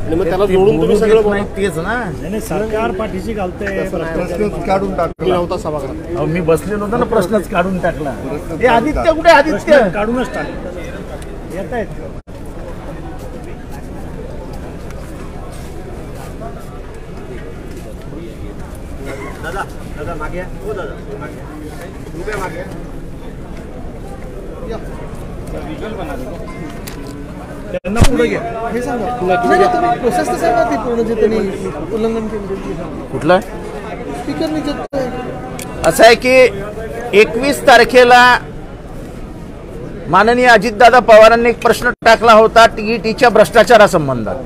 आणि मग त्याला जोडून तुम्ही सगळं बोला. तेच ना. नाही सरकार पाठीशी घालतंय. प्रश्नच काढून टाकला नव्हता सभागृहात. मी बसले नव्हतो ना, प्रश्नच काढून टाकला. हे आदित्य कुठे? आदित्य काढूनच टाकलं. येत आहेत. दादा दादा मागे हो. दादा मागे मागे त्यांना पुढे घ्या. हे सांगा तुम्ही प्रोसेस तर सांगा ती पूर्ण जे त्यांनी उल्लंघन केलं. कुठलं? स्पीकरने जे असं आहे की 21 तारखेला माननीय अजितदादा पवारांनी एक प्रश्न टाकला होता टीईटीच्या भ्रष्टाचारासंबंधात.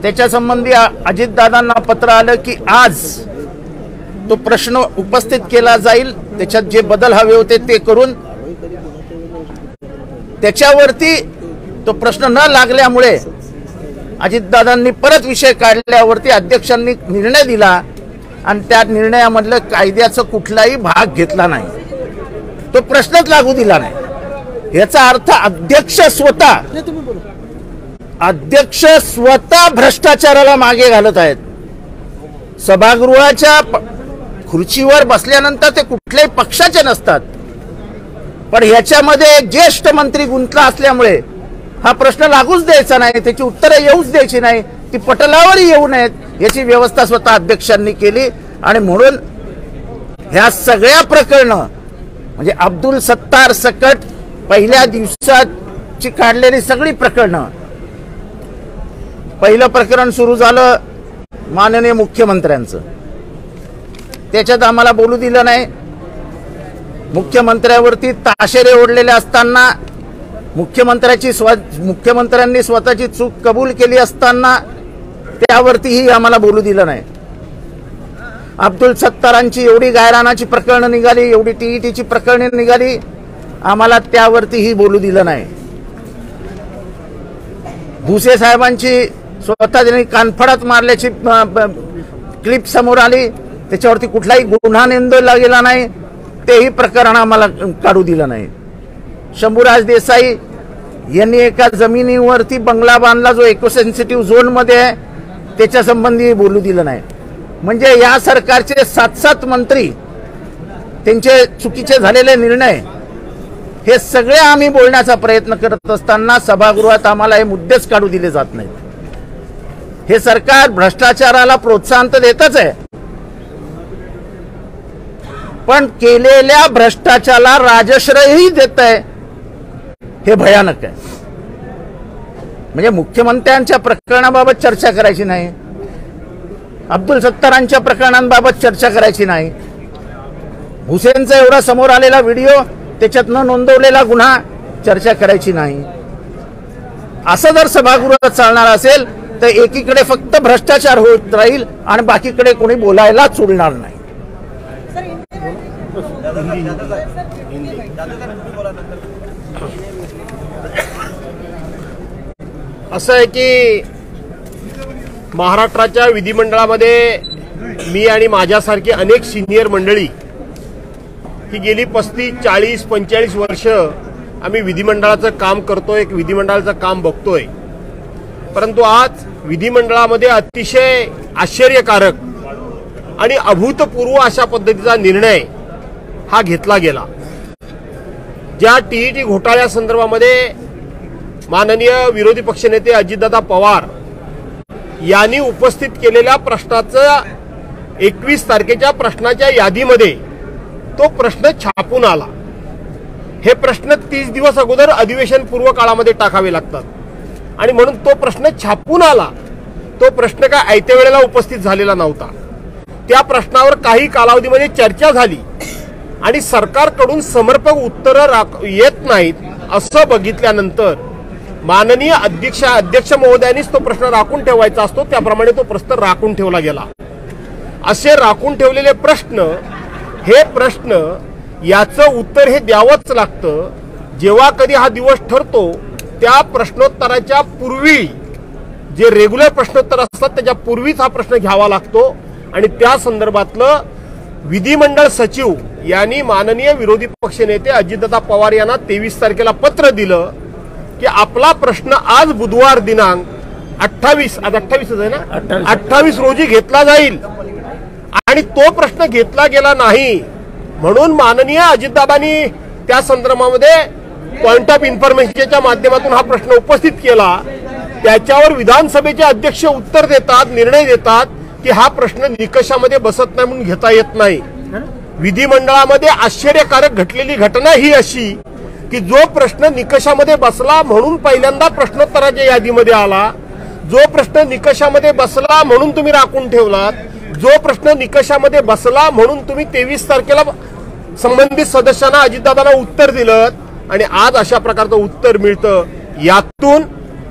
त्याच्या संबंधी अजितदादांना पत्र आलं की आज तो प्रश्न उपस्थित केला जाईल. त्याच्यात जे बदल हवे होते ते करून त्याच्यावरती तो प्रश्न न लागल्यामुळे अजितदादांनी परत विषय काढल्यावरती अध्यक्षांनी निर्णय दिला आणि त्या निर्णयामधलं कायद्याचा कुठलाही भाग घेतला नाही. तो प्रश्नच लागू दिला नाही. याचा अर्थ अध्यक्ष स्वतः भ्रष्टाचाराला मागे घालत आहेत. सभागृहाच्या खुर्चीवर बसल्यानंतर ते कुठल्याही पक्षाचे नसतात, पण ह्याच्यामध्ये एक ज्येष्ठ मंत्री गुंतला असल्यामुळे हा प्रश्न लागूच द्यायचा नाही, त्याची उत्तरं येऊच द्यायची नाही, ती पटलावर येऊ नयेत याची व्यवस्था स्वतः अध्यक्षांनी केली. आणि म्हणून ह्या सगळ्या प्रकरणं म्हणजे अब्दुल सत्तार सकट पहिल्या दिवसाची काढलेली सगळी प्रकरणं. पहिलं प्रकरण सुरू झालं माननीय मुख्यमंत्र्यांचं. त्याच्यात आम्हाला बोलू दिलं नाही. मुख्यमंत्र्यावरती ताशेरे ओढलेले असताना मुख्यमंत्र्यांनी स्वतःची चूक कबूल केली असताना त्यावरतीही आम्हाला बोलू दिलं नाही. अब्दुल सत्तारांची एवढी गायरानाची प्रकरणं निघाली, एवढी टीईटीची प्रकरणे निघाली, आम्हाला त्यावरतीही बोलू दिलं नाही. भुसे साहेबांची स्वतः त्यांनी कानफडात मारल्याची क्लिप समोर आली, त्याच्यावरती कुठलाही गुन्हा नोंदवला गेला नाही, तेही प्रकरण आम्हाला काढू दिलं नाही. शंभूराज देसाई यांनी एका जमिनीवरती बंगला बांधला जो इको सेन्सिटिव्ह झोन मध्ये आहे, त्याच्या संबंधी बोलू दिलं नाही. म्हणजे या सरकारचे 7 मंत्री, त्यांचे चुकीचे झालेले निर्णय, हे सगळे आम्ही बोलण्याचा प्रयत्न करत असताना सभागृहात आम्हाला हे मुद्देच काढू दिले जात नाहीत. हे सरकार भ्रष्टाचाराला प्रोत्साहन तर देतच आहे, पण केलेल्या भ्रष्टाचाराला राजश्रयही देत आहे. हे भयानक आहे. म्हणजे मुख्यमंत्र्यांच्या प्रकरणाबाबत चर्चा करायची नाही, अब्दुल सत्तारांच्या प्रकरणांबाबत चर्चा करायची नाही, भुसेंचा एवढा समोर आलेला व्हिडिओ, त्याच्यात न नोंदवलेला गुन्हा चर्चा करायची नाही. असं जर सभागृहात चालणार असेल तर एकीकडे फक्त भ्रष्टाचार होत राहील आणि बाकीकडे कोणी बोलायला सोडणार नाही. असं आहे की महाराष्ट्राच्या विधिमंडळामध्ये मी आणि माझ्यासारखी अनेक सिनियर मंडळी ही गेली 35, 40, 45 वर्ष आम्ही विधिमंडळाचं काम करतोय, विधिमंडळाचं काम बघतोय. परंतु आज विधिमंडळामध्ये अतिशय आश्चर्यकारक आणि अभूतपूर्व अशा पद्धतीचा निर्णय हा घेतला गेला. ज्या टीईटी घोटाळ्यासंदर्भामध्ये माननीय विरोधी पक्षनेते अजितदादा पवार यांनी उपस्थित केलेल्या प्रश्नाचं 21 तारखेच्या प्रश्नाच्या यादीमध्ये तो प्रश्न छापून आला. हे प्रश्न 30 दिवस अगोदर अधिवेशन पूर्व काळामध्ये टाकावे लागतात आणि म्हणून तो प्रश्न छापून आला. तो प्रश्न काय आयत्या वेळेला उपस्थित झालेला नव्हता. त्या प्रश्नावर काही कालावधीमध्ये चर्चा झाली आणि सरकारकडून समर्पक उत्तरं येत नाहीत असं बघितल्यानंतर माननीय अध्यक्ष महोदयांनीच तो प्रश्न राखून ठेवायचा असतो, त्याप्रमाणे तो प्रश्न राखून ठेवला गेला. असे राखून ठेवलेले प्रश्न, हे प्रश्न याचं उत्तर हे द्यावंच लागतं. जेव्हा कधी हा दिवस ठरतो त्या प्रश्नोत्तराच्या पूर्वी, जे रेग्युलर प्रश्नोत्तर असतात त्याच्या पूर्वीच हा प्रश्न घ्यावा लागतो आणि त्या संदर्भातलं विधिमंडळ सचिव यांनी माननीय विरोधी पक्षनेते अजितदादा पवार यांना 23 तारखेला पत्र दिलं की आपला प्रश्न आज बुधवार दिनांक 28 आहे ना 28 रोजी घेतला जाईल आणि तो प्रश्न घेतला गेला नाही म्हणून माननीय अजितदादांनी त्या संदर्भामध्ये पॉइंट ऑफ इन्फॉर्मेशनच्या माध्यमातून हा प्रश्न उपस्थित केला। त्याच्यावर विधानसभेचे अध्यक्ष उत्तर देतात, निर्णय देतात की हा प्रश्न निकषामध्ये बसत नाही म्हणून घेता येत नाही। विधिमंडळामध्ये आश्चर्यकारक घडलेली घटना ही अशी की जो प्रश्न निकषामध्ये बसला म्हणून पहिल्यांदा प्रश्नोत्तराच्या यादीमध्ये आला, जो प्रश्न निकषामध्ये बसला म्हणून तुम्ही राखून ठेवलात, जो प्रश्न निकषामध्ये बसला म्हणून तुम्ही 23 तारखेला संबंधित सदस्यांना अजितदादांना उत्तर दिलं आणि आज अशा प्रकारचं उत्तर मिळतं। यातून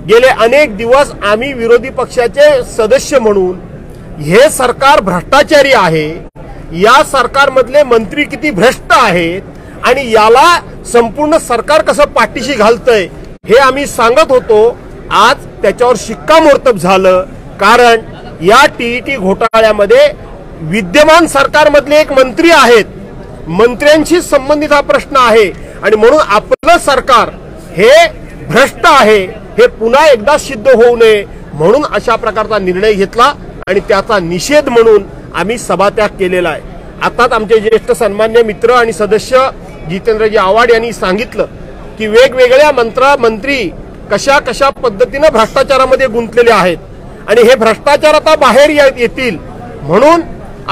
गेले अनेक दिवस आम्ही विरोधी पक्षाचे सदस्य म्हणून हे सरकार भ्रष्टाचारी आहे, या सरकारमधले मंत्री किती भ्रष्ट आहेत आणि याला संपूर्ण सरकार कसं पाठीशी घालतंय हे आम्ही सांगत होतो। आज त्याच्यावर शिक्कामोर्तब झालं कारण या टीईटी घोटाळ्यामध्ये विद्यमान सरकारमधले एक मंत्री आहेत, मंत्र्यांशी संबंधित हा प्रश्न आहे आणि म्हणून आपलं सरकार हे भ्रष्ट आहे हे पुन्हा एकदा सिद्ध होऊ नये म्हणून अशा प्रकारचा निर्णय घेतला आणि त्याचा निषेध म्हणून आम्ही सभात्याग केलेला आहे। आताच आमचे ज्येष्ठ सन्मान्य मित्र आणि सदस्य जितेंद्रजी आव्हाड यांनी सांगितलं की वेगवेगळ्या मंत्री कशा कशा पद्धतीने भ्रष्टाचारामध्ये गुंतलेले आहेत आणि हे भ्रष्टाचार आता बाहेर येतील म्हणून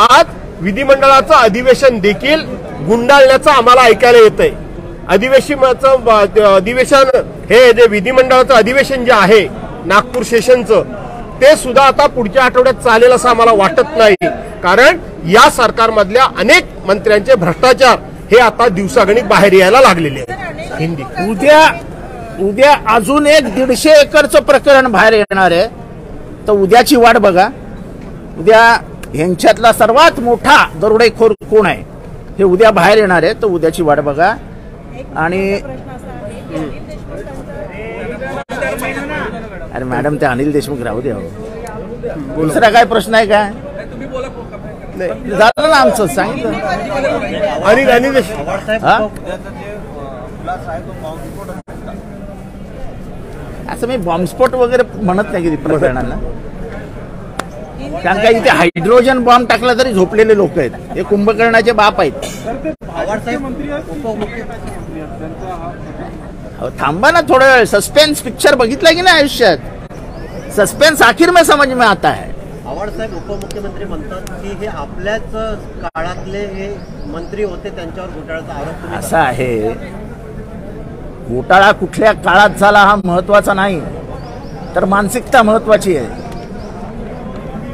आज विधिमंडळाचं अधिवेशन देखील गुंडाळण्याचं आम्हाला ऐकायला येतंय। अधिवेशन हे जे विधिमंडळाचं अधिवेशन जे आहे नागपूर सेशनचं ते सुद्धा आता पुढच्या आठवड्यात चालेल असं आम्हाला वाटत नाही कारण या सरकारमधल्या अनेक मंत्र्यांचे भ्रष्टाचार हे आता दिवसागणिक बाहेर यायला लागलेले आहेत। हिंदी उद्या अजून एक 150 एकरचं प्रकरण बाहेर येणार आहे तर उद्याची वाट बघा। उद्या ह्यांच्यातला सर्वात मोठा दरोडेखोर कोण आहे हे उद्या बाहेर येणार आहे तर उद्याची वाट बघा। आणि अरे मॅडम ते अनिल देशमुख राहू द्या, दुसरा काय प्रश्न आहे काय झालं ना आमचं सांगितलं अनिल देशमुख असं मी बॉम्बस्फोट वगैरे म्हणत नाही की प्रकरणाला कारण का इथे हायड्रोजन बॉम्ब टाकला तरी झोपलेले लोक आहेत, हे कुंभकर्णाचे बाप आहेत। थांबा ना थोडा वेळ, सस्पेन्स पिक्चर बघितला की नाही आयुष्यात, सस्पेन्स आखिर में समझ में आता है। आव्हाड साहेब उपमुख्यमंत्री म्हणतात की हे आपल्याच काळातले हे मंत्री होते त्यांच्यावर घोटाळ्याचा आरोप असा आहे, घोटाळा कुठल्या काळात झाला हा महत्वाचा नाही तर मानसिकता महत्वाची आहे।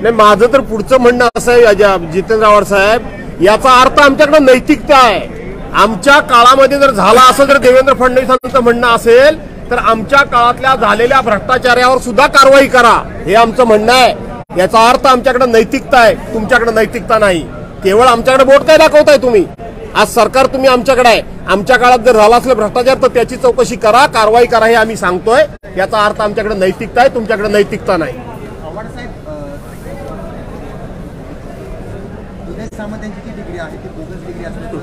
नाही माझं तर पुढचं म्हणणं असं आहे जितेंद्र आव्हाड साहेब, याचा अर्थ आमच्याकडे नैतिकता आहे। आमच्या काळामध्ये जर झाला असं जर देवेंद्र फडणवीसांचं म्हणणं असेल तर आमच्या काळातल्या झालेल्या भ्रष्टाचारावर सुद्धा कारवाई करा हे आमचं म्हणणं आहे। याचा अर्थ आमच्याकडे नैतिकता आहे, तुमच्याकडे नैतिकता नाही। केवळ आमच्याकडे बोट काय दाखवताय तुम्ही? आज सरकार तुम्ही आमच्याकडे आहे, आमच्या काळात जर झाला असलं भ्रष्टाचार तर त्याची चौकशी करा, कारवाई करा हे आम्ही सांगतोय। याचा अर्थ आमच्याकडे नैतिकता आहे, तुमच्याकडे नैतिकता नाही। सामंत यांची जी डिग्री आहे ती बोगस डिग्री असल्याचं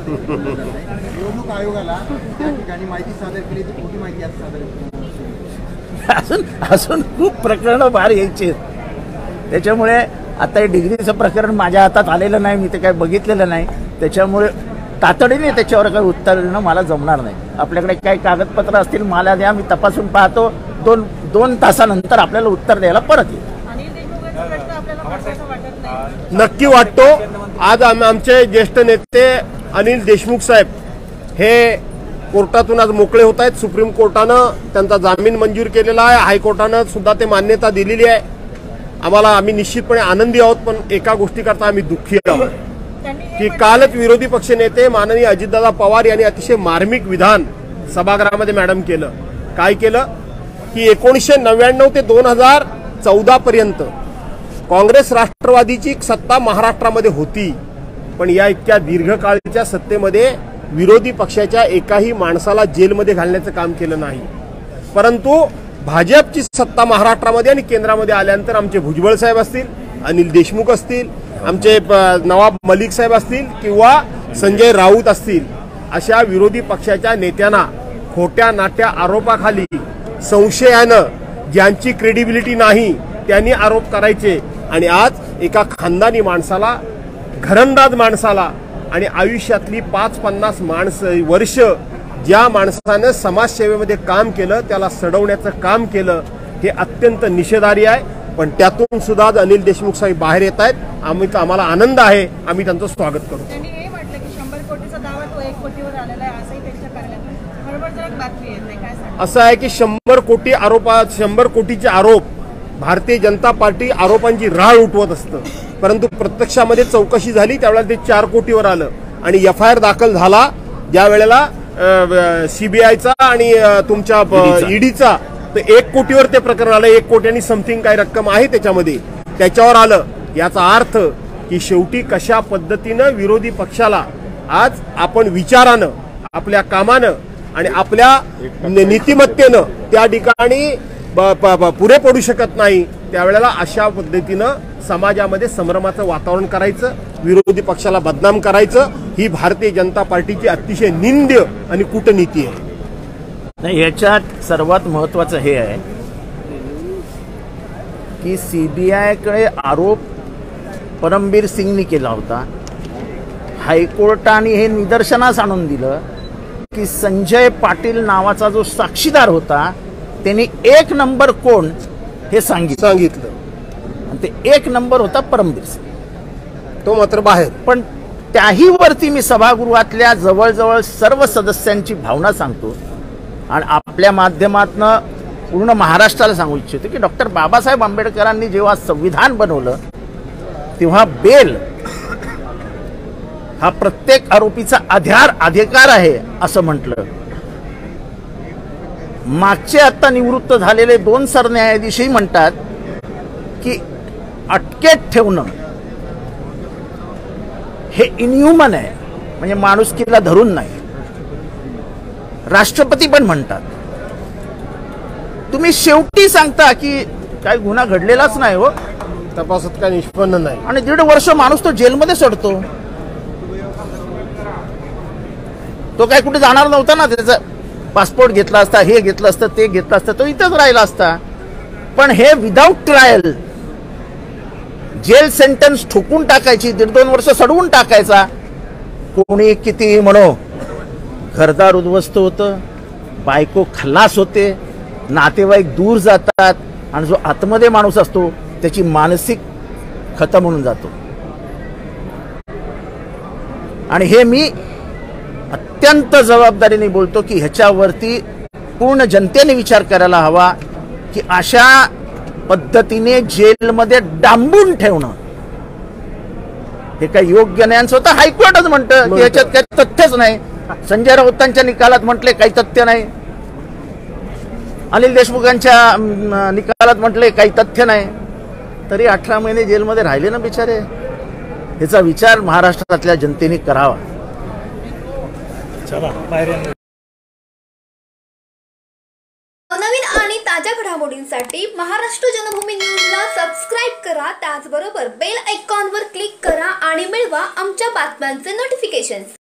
निवडणूक आयोगाला त्या ठिकाणी माहिती सादर केली ती खोटी माहिती सादर अजून खूप प्रकरणं बाहेर यायची त्याच्यामुळे आता हे डिग्रीचं प्रकरण माझ्या हातात आलेलं नाही, मी ते काही बघितलेलं नाही, त्याच्यामुळे तातडीने त्याच्यावर काही उत्तर देणं मला जमणार नाही। आपल्याकडे काही कागदपत्र असतील मला द्या, मी तपासून पाहतो, दोन तासानंतर आपल्याला उत्तर द्यायला परत येईल। नक्की वाटतो। आज आमचे ज्येष्ठ नेते अनिल देशमुख साहेब हे कोर्टातून आज मोकळे होत आहेत। सुप्रीम कोर्टानं त्यांचा जामीन मंजूर केलेला आहे, हायकोर्टानं सुद्धा ते मान्यता दिलेली आहे। आम्ही निश्चितपणे आनंदी आहोत, पण एका गोष्टीकरता आम्ही दुःखी आहोत की कालच विरोधी पक्षनेते माननीय अजितदादा पवार यांनी अतिशय मार्मिक विधान सभागृहामध्ये मॅडम केलं। काय केलं की 1999 ते 2014 पर्यंत काँग्रेस राष्ट्रवादीची सत्ता महाराष्ट्रामध्ये होती, पण या इतक्या दीर्घकाळच्या सत्तेमध्ये विरोधी पक्षाच्या एकाही माणसाला जेलमध्ये घालण्याचं काम केलं नाही। परंतु भाजपची सत्ता महाराष्ट्रामध्ये आणि केंद्रामध्ये आल्यानंतर आमचे भुजबळ साहेब असतील, अनिल देशमुख असतील, आमचे नवाब मलिक साहेब असतील किंवा संजय राऊत असतील, अशा विरोधी पक्षाच्या नेत्यांना खोट्या नाट्या आरोपाखाली संशयानं ज्यांची क्रेडिबिलिटी नाही त्यांनी आरोप करायचे आणि आज एका खानदानी माणसाला, घरंदाज माणसाला आणि आयुष्यातली 5-50 वर्ष ज्या माणसानं समाजसेवेमध्ये काम केलं त्याला सडवण्याचं काम केलं, हे अत्यंत निषेधार्ह आहे. पण त्यातून सुद्धा अनिल देशमुख साहेब बाहेर येत आहेत. आम्हाला आनंद आहे. आम्ही त्यांचं स्वागत करू. त्यांनी हे म्हटलं की 100 कोटीचा दावा तो 1 कोटीवर आलेला आहे, असंही त्यांच्या कार्यालयात खळबळजनक बातमी येत नाही. काय सांगा? असं आहे की 100 कोटीचे आरोप भारतीय जनता पार्टी आरोपांची राळ उठवत असतं, परंतु प्रत्यक्षामध्ये चौकशी झाली त्यावेळेला ते 4 कोटीवर आलं आणि FIR दाखल झाला ज्या वेळेला CBIचा आणि तुमच्या ईडीचा, तर 1 कोटीवर ते प्रकरण आलं. 1 कोटी आणि समथिंग काही रक्कम आहे त्याच्यामध्ये, त्याच्यावर आलं. याचा अर्थ की शेवटी कशा पद्धतीनं विरोधी पक्षाला आज आपण विचारानं, आपल्या कामानं आणि आपल्या नीतिमत्तेनं त्या ठिकाणी पुरे पडू शकत नाही, त्यावेळेला अशा पद्धतीनं समाजामध्ये संभ्रमाचं वातावरण करायचं, विरोधी पक्षाला बदनाम करायचं, ही भारतीय जनता पार्टीची अतिशय निंद्य आणि कूटनीती आहे. नाही, याच्यात सर्वात महत्वाचं हे आहे की CBIकडे आरोप परमबीर सिंगनी केला होता. हायकोर्टाने हे निदर्शनास आणून दिलं की संजय पाटील नावाचा जो साक्षीदार होता त्यांनी 1 नंबर कोण हे सांगितलं आणि ते 1 नंबर होता परमबीर सिंग, तो मात्र बाहेर. पण त्याही वरती मी सभागृहातल्या जवळजवळ सर्व सदस्यांची भावना सांगतो आणि आपल्या माध्यमातनं पूर्ण महाराष्ट्राला सांगू इच्छितो की डॉक्टर बाबासाहेब आंबेडकरांनी जेव्हा संविधान बनवलं तेव्हा बेल हा प्रत्येक आरोपीचा अधिकार आहे असं म्हटलं. मागचे आता निवृत्त झालेले 2 सरन्यायाधीशही म्हणतात की अटकेत ठेवणं हे इनह्युमन आहे, म्हणजे माणुसकीला धरून नाही. राष्ट्रपती पण म्हणतात. तुम्ही शेवटी सांगता की काही गुन्हा घडलेलाच नाही हो, तपासात काय निष्पन्न नाही आणि 1.5 वर्ष माणूस तो जेलमध्ये सडतो. तो काय कुठे जाणार नव्हता ना, त्याचा पासपोर्ट घेतला असता, हे घेतलं असतं, ते घेतलं असतं, तो इथंच राहिला असता. पण हे विदाऊट ट्रायल जेल सेंटेन्स ठोकून टाकायची, 1.5-2 वर्ष सडवून टाकायचा. कोणी किती म्हणो, घरदार उद्ध्वस्त होतं, बायको खलास होते, नातेवाईक दूर जातात आणि जो आतमध्ये माणूस असतो त्याची मानसिक खतम होऊन जातो. आणि हे मी अत्यंत जबाबदारीने बोलतो की ह्याच्यावरती पूर्ण जनतेने विचार करायला हवा की अशा पद्धतीने जेलमध्ये डांबून ठेवणं हे काही योग्य नाही. स्वतः हायकोर्टच म्हणतं की ह्याच्यात काही तथ्यच नाही. संजय राऊतांच्या निकालात म्हटले काही तथ्य नाही, अनिल देशमुखांच्या निकालात म्हटले काही तथ्य नाही, तरी 18 महिने जेलमध्ये राहिले ना बिचारे. ह्याचा विचार महाराष्ट्रातल्या जनतेने करावा. चला बाहेर. नवीन आणि ताज्या घडामोडींसाठी महाराष्ट्र जनभूमी न्यूजला सबस्क्राईब करा, त्याचबरोबर बेल आयकॉनवर क्लिक करा आणि मिळवा आमच्या बातम्यांचे नोटिफिकेशन्स.